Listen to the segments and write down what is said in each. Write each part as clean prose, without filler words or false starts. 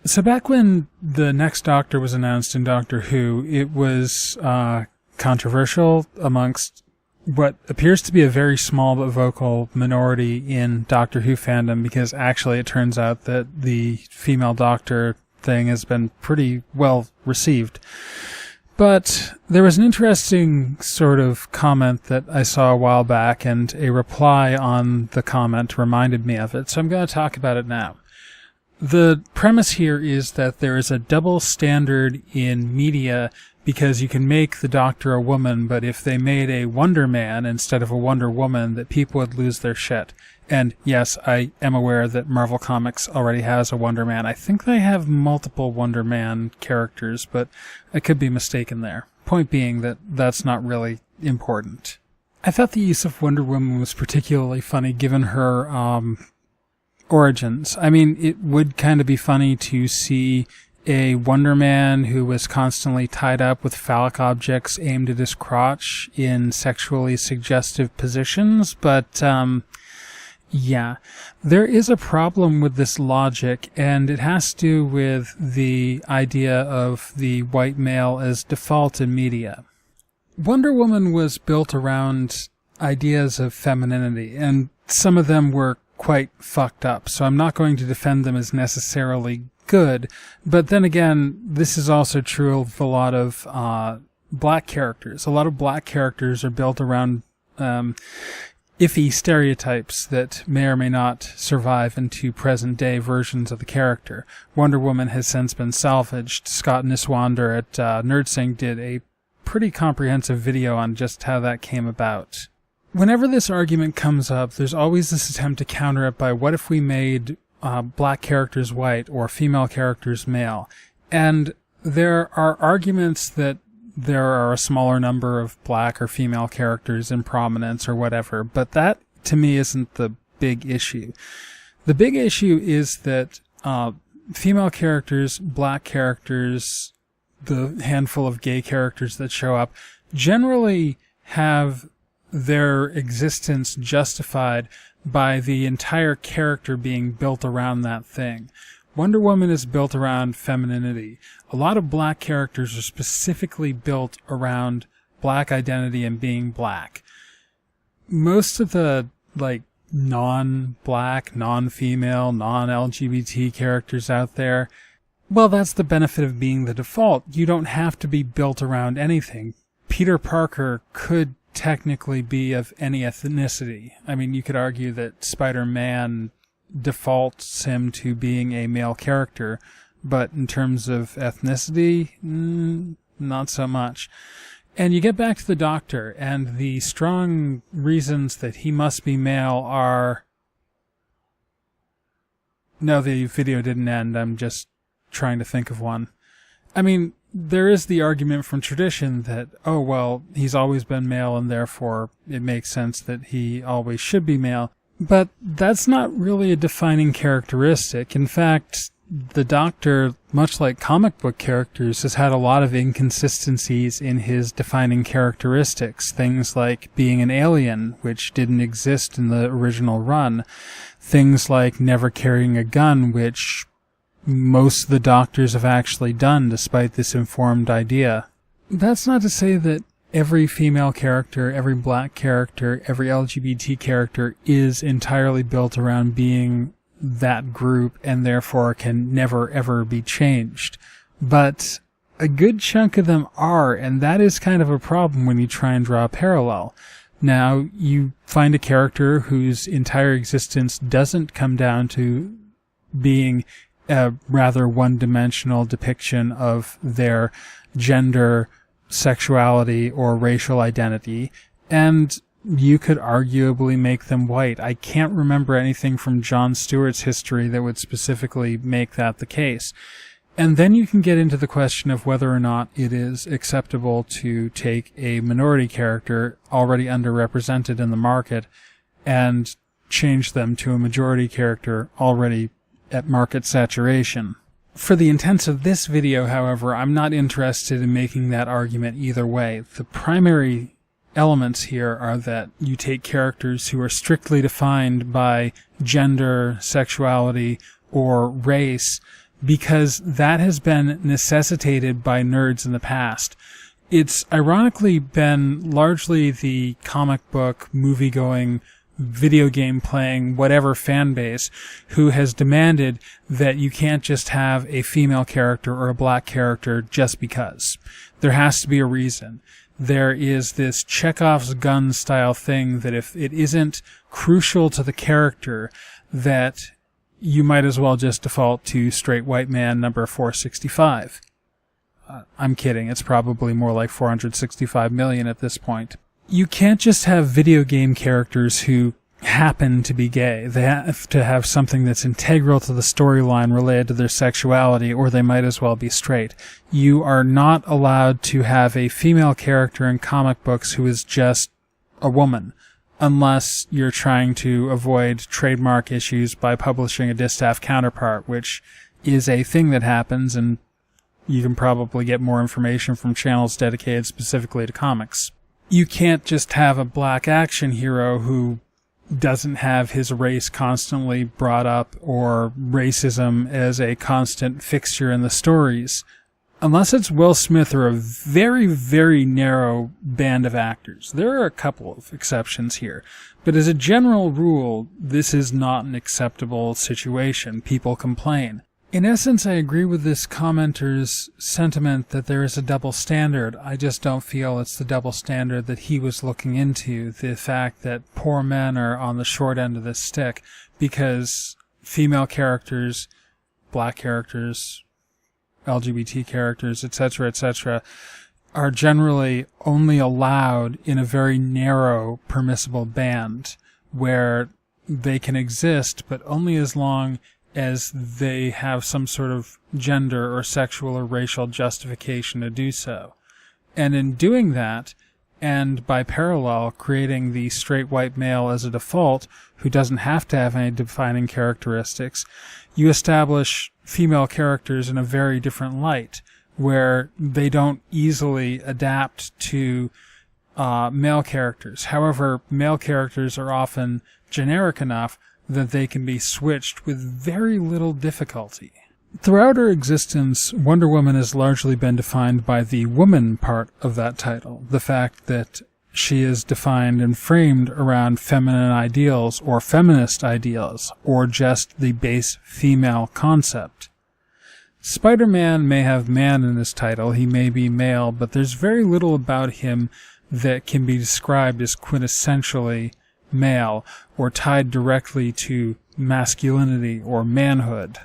So back when the next Doctor was announced in Doctor Who, it was controversial amongst what appears to be a very small but vocal minority in Doctor Who fandom, because actually it turns out that the female Doctor thing has been pretty well received. But there was an interesting sort of comment that I saw a while back, and a reply on the comment reminded me of it, so I'm going to talk about it now. The premise here is that there is a double standard in media because you can make the Doctor a woman, but if they made a Wonder Man instead of a Wonder Woman, that people would lose their shit. And yes, I am aware that Marvel Comics already has a Wonder Man. I think they have multiple Wonder Man characters, but I could be mistaken there. Point being that that's not really important. I thought the use of Wonder Woman was particularly funny given her origins. I mean, it would kind of be funny to see a Wonder Man who was constantly tied up with phallic objects aimed at his crotch in sexually suggestive positions, but yeah, there is a problem with this logic, and it has to do with the idea of the white male as default in media. Wonder Woman was built around ideas of femininity, and some of them were quite fucked up, so I'm not going to defend them as necessarily good, but then again, this is also true of a lot of black characters. A lot of black characters are built around iffy stereotypes that may or may not survive into present-day versions of the character. Wonder Woman has since been salvaged. Scott Niswander at NerdSync did a pretty comprehensive video on just how that came about. Whenever this argument comes up, there's always this attempt to counter it by, what if we made black characters white or female characters male? And there are arguments that there are a smaller number of black or female characters in prominence or whatever, but that, to me, isn't the big issue. The big issue is that female characters, black characters, the handful of gay characters that show up, generally have their existence justified by the entire character being built around that thing. Wonder Woman is built around femininity. A lot of black characters are specifically built around black identity and being black. Most of the, non-black, non-female, non-LGBT characters out there, well, that's the benefit of being the default. You don't have to be built around anything. Peter Parker could technically be of any ethnicity. I mean, you could argue that Spider-Man defaults him to being a male character, but in terms of ethnicity, not so much. And you get back to the Doctor, and the strong reasons that he must be male are... No, the video didn't end. I'm just trying to think of one. I mean, there is the argument from tradition that, oh, well, he's always been male and therefore it makes sense that he always should be male. But that's not really a defining characteristic. In fact, the Doctor, much like comic book characters, has had a lot of inconsistencies in his defining characteristics. Things like being an alien, which didn't exist in the original run. Things like never carrying a gun, which most of the Doctors have actually done, despite this informed idea. That's not to say that every female character, every black character, every LGBT character is entirely built around being that group and therefore can never ever be changed. But a good chunk of them are, and that is kind of a problem when you try and draw a parallel. Now, you find a character whose entire existence doesn't come down to being a rather one-dimensional depiction of their gender, sexuality, or racial identity, and you could arguably make them white. I can't remember anything from Jon Stewart's history that would specifically make that the case. And then you can get into the question of whether or not it is acceptable to take a minority character already underrepresented in the market and change them to a majority character already at market saturation. For the intents of this video, however, I'm not interested in making that argument either way. The primary elements here are that you take characters who are strictly defined by gender, sexuality, or race, because that has been necessitated by nerds in the past. It's ironically been largely the comic book, movie-going, video game playing, whatever fan base who has demanded that you can't just have a female character or a black character just because. There has to be a reason. There is this Chekhov's gun style thing that if it isn't crucial to the character, that you might as well just default to straight white man number 465. I'm kidding. It's probably more like 465 million at this point. You can't just have video game characters who happen to be gay. They have to have something that's integral to the storyline related to their sexuality, or they might as well be straight. You are not allowed to have a female character in comic books who is just a woman, unless you're trying to avoid trademark issues by publishing a distaff counterpart, which is a thing that happens, and you can probably get more information from channels dedicated specifically to comics. You can't just have a black action hero who doesn't have his race constantly brought up or racism as a constant fixture in the stories, unless it's Will Smith or a very, very narrow band of actors. There are a couple of exceptions here, but as a general rule, this is not an acceptable situation. People complain. In essence, I agree with this commenter's sentiment that there is a double standard. I just don't feel it's the double standard that he was looking into, the fact that poor men are on the short end of this stick because female characters, black characters, LGBT characters, etc., are generally only allowed in a very narrow, permissible band where they can exist, but only as long as they have some sort of gender or sexual or racial justification to do so. And in doing that, and by parallel creating the straight white male as a default, who doesn't have to have any defining characteristics, you establish female characters in a very different light, where they don't easily adapt to male characters. However, male characters are often generic enough that they can be switched with very little difficulty. Throughout her existence, Wonder Woman has largely been defined by the woman part of that title, the fact that she is defined and framed around feminine ideals or feminist ideals, or just the base female concept. Spider-Man may have man in his title, he may be male, but there's very little about him that can be described as quintessentially male or tied directly to masculinity or manhood.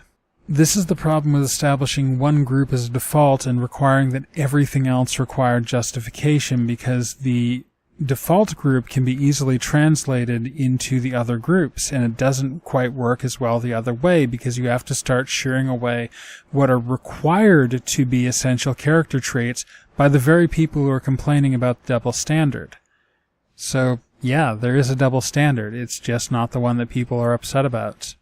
This is the problem with establishing one group as a default and requiring that everything else require justification, because the default group can be easily translated into the other groups, and it doesn't quite work as well the other way, because you have to start shearing away what are required to be essential character traits by the very people who are complaining about the double standard. So, yeah, there is a double standard. It's just not the one that people are upset about.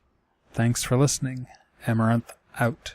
Thanks for listening. Amaranth out.